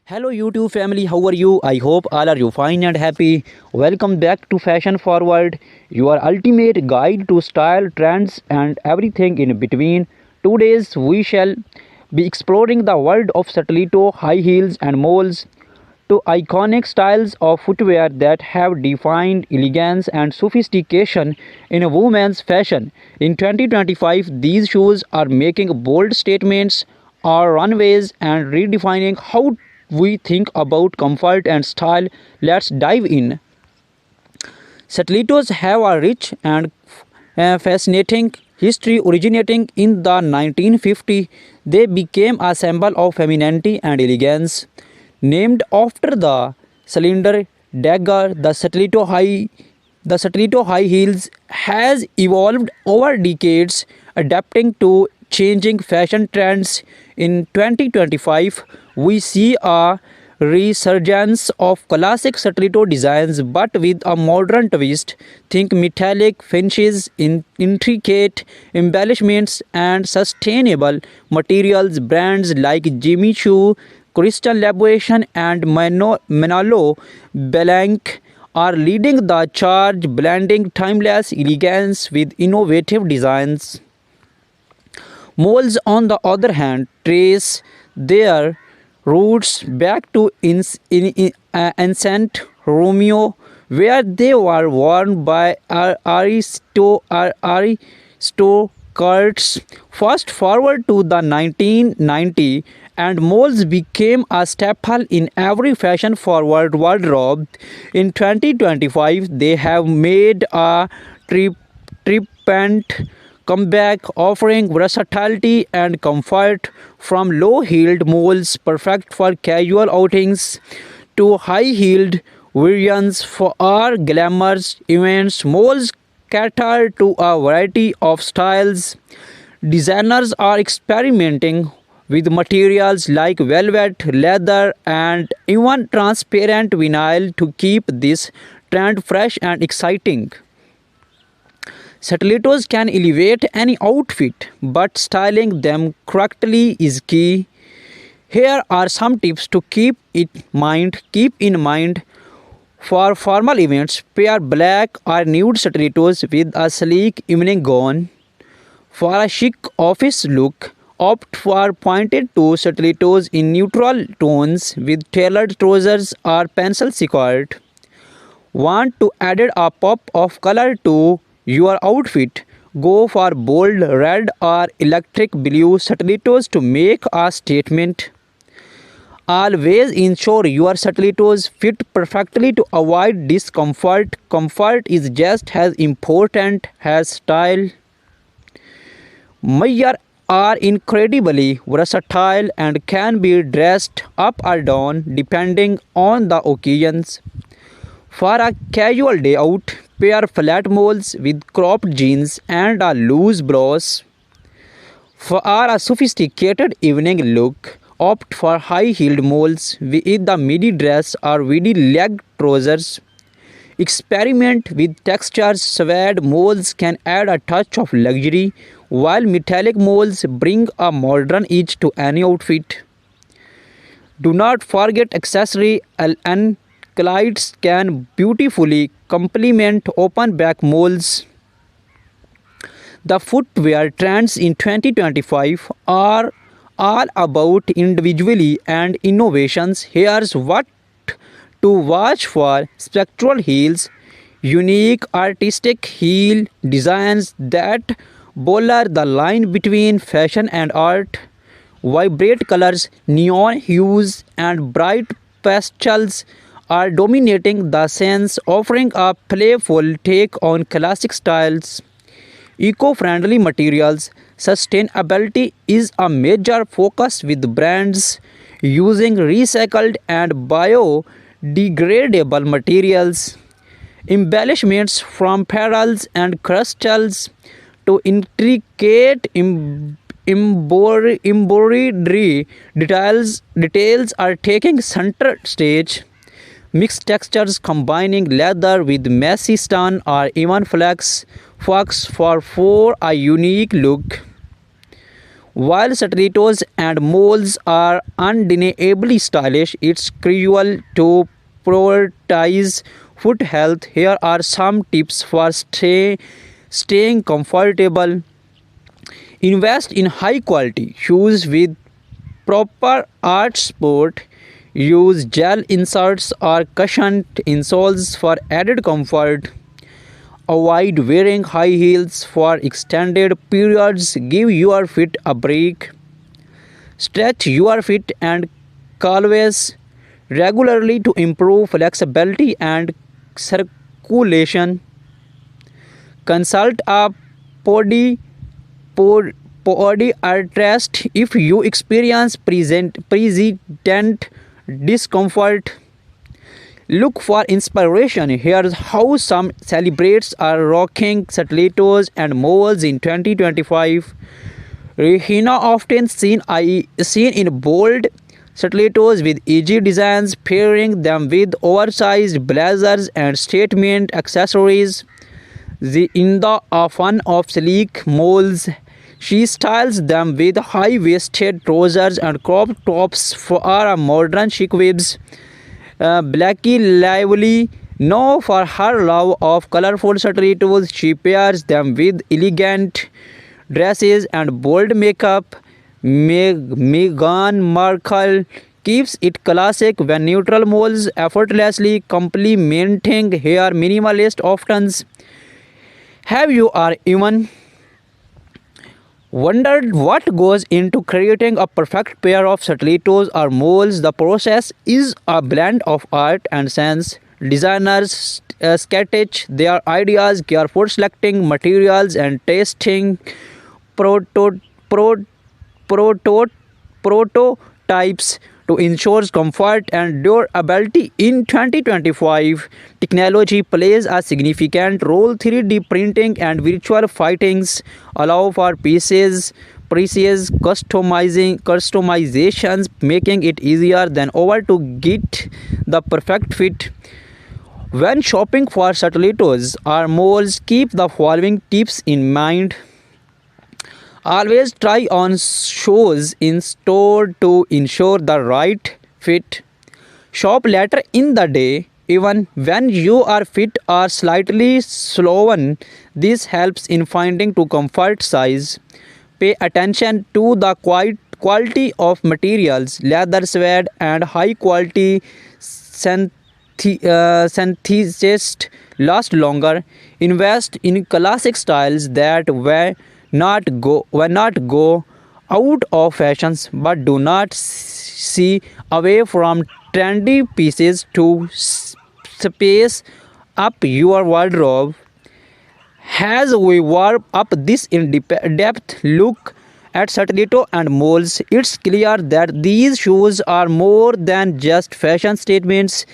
Hello YouTube family, how are you? I hope all are you fine and happy. Welcome back to Fashion Forward, your ultimate guide to style, trends and everything in between. Today we shall be exploring the world of stiletto, high heels and moles, two iconic styles of footwear that have defined elegance and sophistication in women's fashion. In 2025, these shoes are making bold statements on runways and redefining how we think about comfort and style. Let's dive in. Stilettos have a rich and fascinating history originating in the 1950s. They became a symbol of femininity and elegance. Named after the cylinder dagger, the stiletto high heels has evolved over decades, adapting to changing fashion trends. In 2025, we see a resurgence of classic stiletto designs but with a modern twist. Think metallic finishes, intricate embellishments, and sustainable materials. Brands like Jimmy Choo, Crystal Labuation, and Manolo Blanc are leading the charge, blending timeless elegance with innovative designs. Moles, on the other hand, trace their roots back to ancient Romeo, where they were worn by aristocrats. Fast forward to the 1990s, and moles became a staple in every fashion-forward wardrobe. In 2025, they have made a triumphant comeback, offering versatility and comfort from low-heeled moles perfect for casual outings to high-heeled variants for our glamorous events. Moles cater to a variety of styles. Designers are experimenting with materials like velvet, leather, and even transparent vinyl to keep this trend fresh and exciting. Stilettos can elevate any outfit, but styling them correctly is key. Here are some tips to keep in mind for formal events. Pair black or nude stilettos with a sleek evening gown. For a chic office look, opt for pointed toe stilettos in neutral tones with tailored trousers or pencil skirt. Want to add a pop of color to your outfit? Go for bold red or electric blue stilettos to make a statement. Always ensure your stilettos fit perfectly to avoid discomfort. Comfort is just as important as style. Mayar are incredibly versatile and can be dressed up or down depending on the occasions. For a casual day out, pair flat moles with cropped jeans and a loose blouse. For a sophisticated evening look, opt for high-heeled moles with the midi dress or midi leg trousers. Experiment with textures. Suede moles can add a touch of luxury, while metallic moles bring a modern edge to any outfit. Do not forget accessory. Anklets can beautifully complement open back moles. The footwear trends in 2025 are all about individuality and innovations. Here's what to watch for: spectral heels, unique artistic heel designs that blur the line between fashion and art. Vibrant colors, neon hues, and bright pastels are dominating the scenes, offering a playful take on classic styles. Eco-friendly materials. Sustainability is a major focus with brands using recycled and biodegradable materials. Embellishments from pearls and crystals to intricate embroidery details are taking center stage. Mixed textures combining leather with messy stone or even flax for a unique look. While stilettos and moles are undeniably stylish, it's crucial to prioritize foot health. Here are some tips for staying comfortable. Invest in high quality shoes with proper art support. Use gel inserts or cushioned insoles for added comfort. Avoid wearing high heels for extended periods. Give your feet a break. Stretch your feet and calves regularly to improve flexibility and circulation. Consult a podi, podiatrist if you experience persistent discomfort. Look for inspiration. Here's how some celebrities are rocking stilettos and moles in 2025. Rihanna often seen in bold stilettos with edgy designs, pairing them with oversized blazers and statement accessories. In the fun of sleek moles, she styles them with high-waisted trousers and crop tops for a modern chic vibes. Blackie Lively, known for her love of colorful stilettos, she pairs them with elegant dresses and bold makeup. Meghan Markle keeps it classic when neutral moles effortlessly complementing her minimalist options. Have you or even wondered what goes into creating a perfect pair of stilettos or moles? The process is a blend of art and science. Designers sketch their ideas, carefully selecting materials and testing proto- pro- proto- prototypes to ensure comfort and durability. In 2025, technology plays a significant role. 3D printing and virtual fittings allow for precise customizations, making it easier than ever to get the perfect fit. When shopping for stilettos or moles, keep the following tips in mind. Always try on shoes in store to ensure the right fit. Shop later in the day, even when your feet are slightly swollen. This helps in finding to comfort size. Pay attention to the quality of materials. Leather, suede, and high quality synthesists last longer. Invest in classic styles that will not go out of fashions, but do not see away from trendy pieces to space up your wardrobe. As we warm up this in-depth look at stiletto and moles, it's clear that these shoes are more than just fashion statements.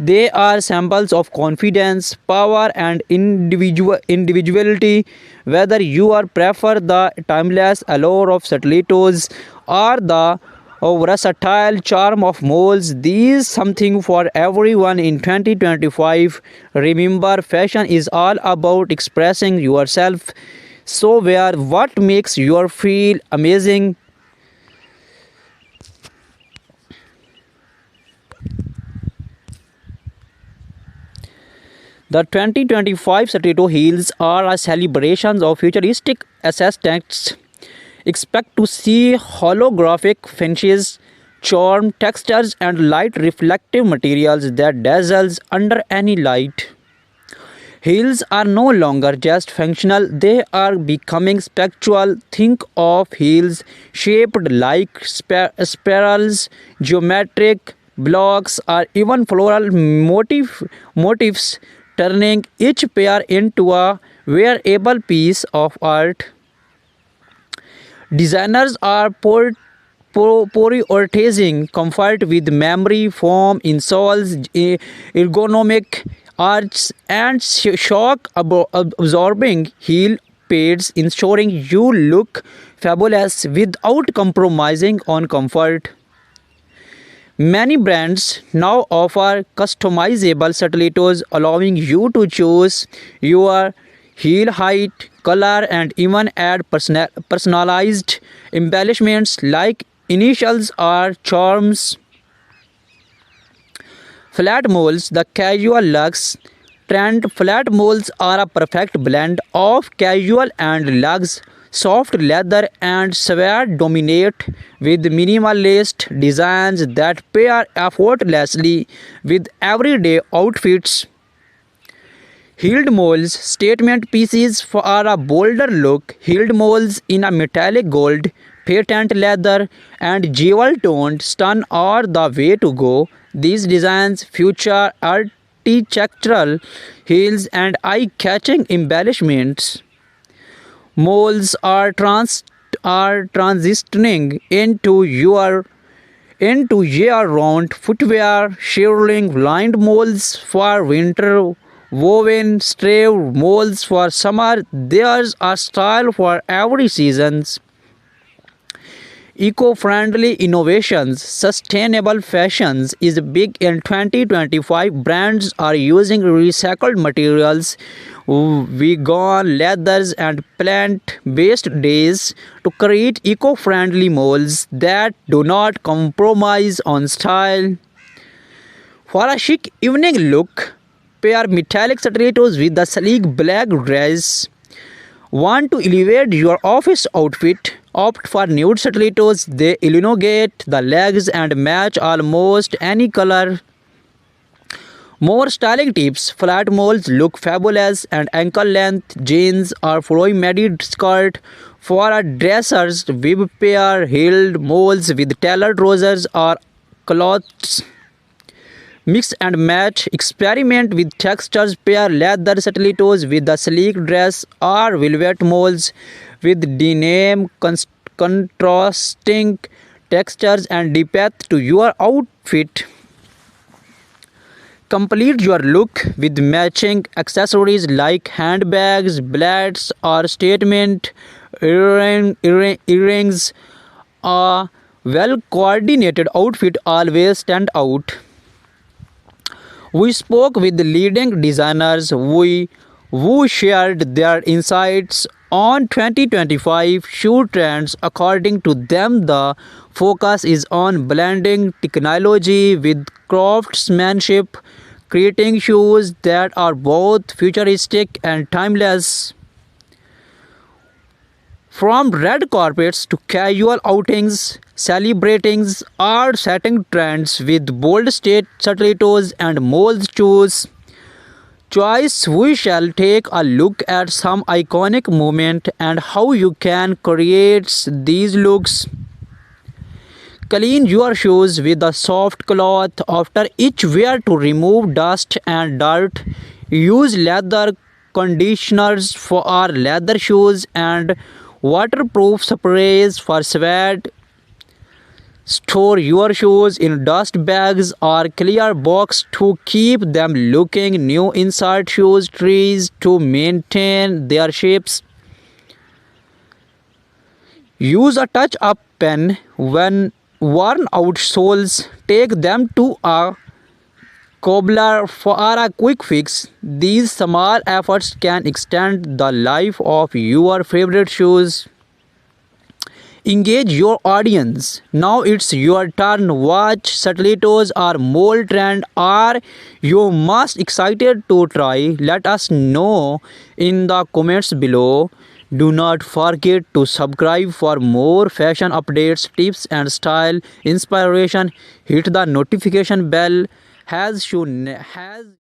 They are symbols of confidence, power, and individuality. Whether you are prefer the timeless allure of stilettos or the versatile charm of moles, these something for everyone in 2025. Remember, fashion is all about expressing yourself. So wear what makes you feel amazing. The 2025 stiletto heels are a celebration of futuristic aesthetics. Expect to see holographic finishes, charm textures, and light reflective materials that dazzles under any light. Heels are no longer just functional, they are becoming spectral. Think of heels shaped like spirals, geometric blocks, or even floral motifs, turning each pair into a wearable piece of art. Designers are prioritizing comfort with memory foam insoles, ergonomic arches, and shock absorbing heel pads, ensuring you look fabulous without compromising on comfort. Many brands now offer customizable stilettos, allowing you to choose your heel height, color, and even add personalized embellishments like initials or charms. Flat moles, the casual luxe trend. Flat moles are a perfect blend of casual and luxe. Soft leather and suede dominate with minimalist designs that pair effortlessly with everyday outfits. Heeled moles, statement pieces for a bolder look. Heeled moles in a metallic gold, patent leather, and jewel toned stun are the way to go. These designs feature architectural heels and eye catching embellishments. Moles are transitioning into year-round footwear, shearling lined moles for winter, woven stave moles for summer. There's a style for every season. Eco-friendly innovations, sustainable fashions is big in 2025. Brands are using recycled materials, vegan leathers and plant-based dyes to create eco-friendly molds that do not compromise on style. For a chic evening look, pair metallic stilettos with the sleek black dress. Want to elevate your office outfit? Opt for nude stilettos. They elongate the legs and match almost any color. More styling tips. Flat moles look fabulous and ankle length jeans or flowy midi skirt. For a dressers, bib pair heeled moles with tailored trousers or cloths. Mix and match. Experiment with textures. Pair leather stilettos with the sleek dress or velvet moles with denim, contrasting textures and depth to your outfit. Complete your look with matching accessories like handbags, belts, or statement earrings. A well coordinated outfit always stand out. We spoke with leading designers who shared their insights on 2025 shoe trends. According to them, the focus is on blending technology with craftsmanship, creating shoes that are both futuristic and timeless. From red carpets to casual outings, celebrating or setting trends with bold stilettos and mold shoes. Choice, we shall take a look at some iconic moments and how you can create these looks. Clean your shoes with a soft cloth after each wear to remove dust and dirt. Use leather conditioners for our leather shoes and waterproof sprays for sweat. Store your shoes in dust bags or clear box to keep them looking new. Insert shoes trees to maintain their shapes. Use a touch-up pen when worn out soles. Take them to a cobbler for a quick fix. These small efforts can extend the life of your favorite shoes. Engage your audience. Now it's your turn. Watch stilettos or mold trend. Are you most excited to try? Let us know in the comments below. Do not forget to subscribe for more fashion updates, tips and style inspiration. Hit the notification bell. Has